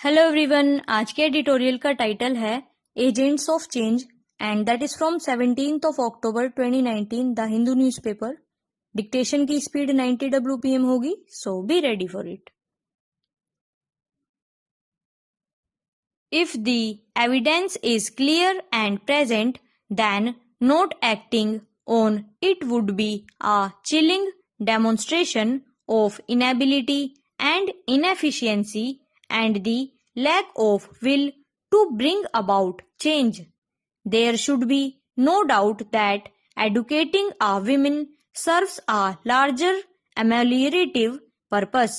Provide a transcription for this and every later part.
Hello everyone, आज के editorial का टाइटल है agents of change and that is from 17th of October 2019 the Hindu newspaper. Dictation की speed 90 WPM होगी, so be ready for it. If the evidence is clear and present, then not acting on it would be a chilling demonstration of inability and inefficiency and the lack of will to bring about change. There should be no doubt that educating our women serves a larger ameliorative purpose.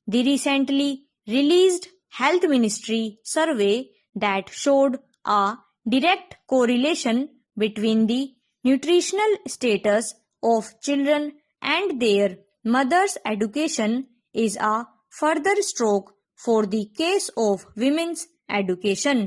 The recently released Health Ministry survey that showed a direct correlation between the nutritional status of children and their mother's education is a further stroke for the case of women's education.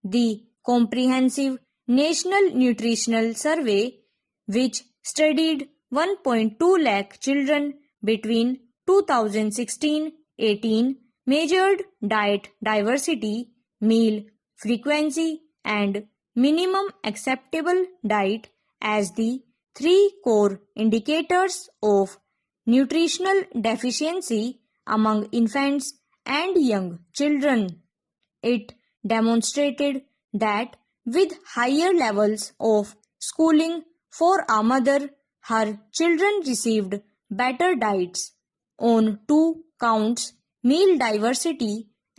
The comprehensive National Nutritional Survey, which studied 1.2 lakh children between 2016-18, measured diet diversity, meal frequency, and minimum acceptable diet as the three core indicators of nutritional deficiency among infants and young children. It demonstrated that with higher levels of schooling for a mother, her children received better diets on two counts: meal diversity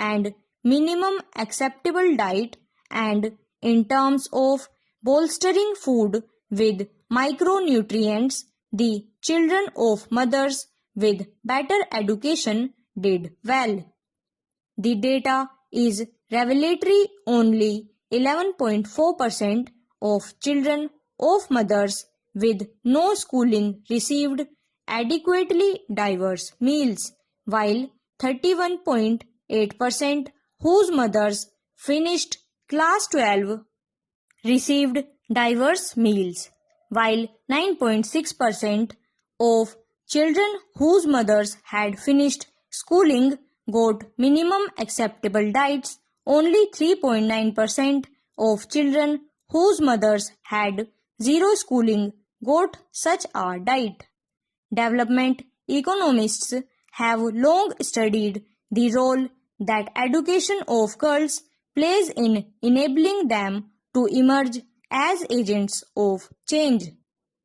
and minimum acceptable diet, and in terms of bolstering food with micronutrients, the children of mothers with better education did well. The data is revelatory. Only 11.4% of children of mothers with no schooling received adequately diverse meals, while 31.8% whose mothers finished class 12 received diverse meals, while 9.6% of children whose mothers had finished schooling got minimum acceptable diets. Only 3.9% of children whose mothers had zero schooling got such a diet. Development economists have long studied the role that education of girls plays in enabling them to emerge as agents of change.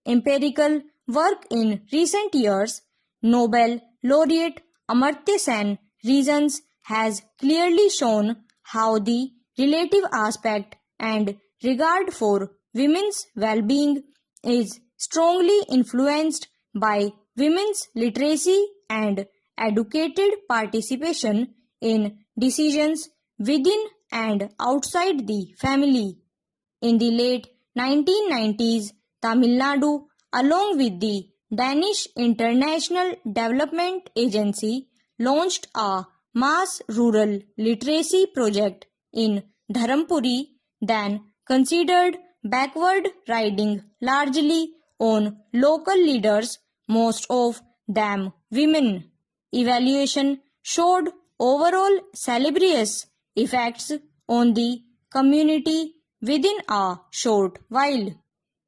Empirical work in recent years, Nobel laureate Amartya Sen reasons, has clearly shown how the relative aspect and regard for women's well-being is strongly influenced by women's literacy and educated participation in decisions within and outside the family. In the late 1990s, Tamil Nadu, along with the Danish International Development Agency, launched a mass rural literacy project in Dharampuri, then considered backward riding largely on local leaders, most of them women. Evaluation showed overall salubrious effects on the community within a short while.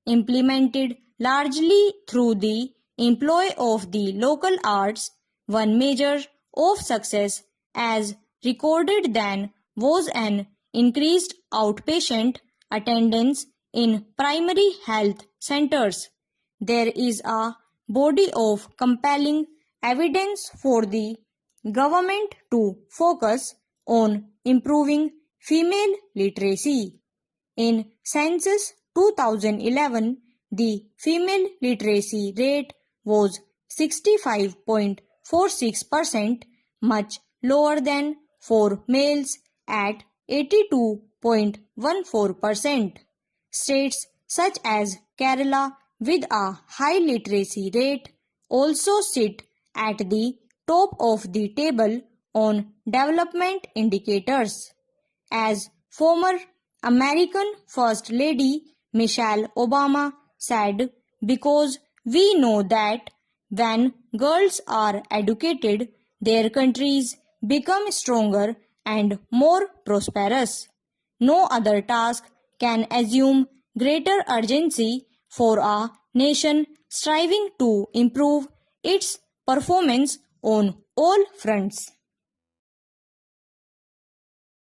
Implemented largely through the employ of the local arts, one measure of success as recorded then was an increased outpatient attendance in primary health centers. There is a body of compelling evidence for the government to focus on improving female literacy. In Census 2011, the female literacy rate was 65.46%, much lower than for males at 82.14%. States such as Kerala, with a high literacy rate, also sit at the top of the table on development indicators. As former American First Lady Michelle Obama said, because we know that when girls are educated, their countries become stronger and more prosperous. No other task can assume greater urgency for a nation striving to improve its performance on all fronts.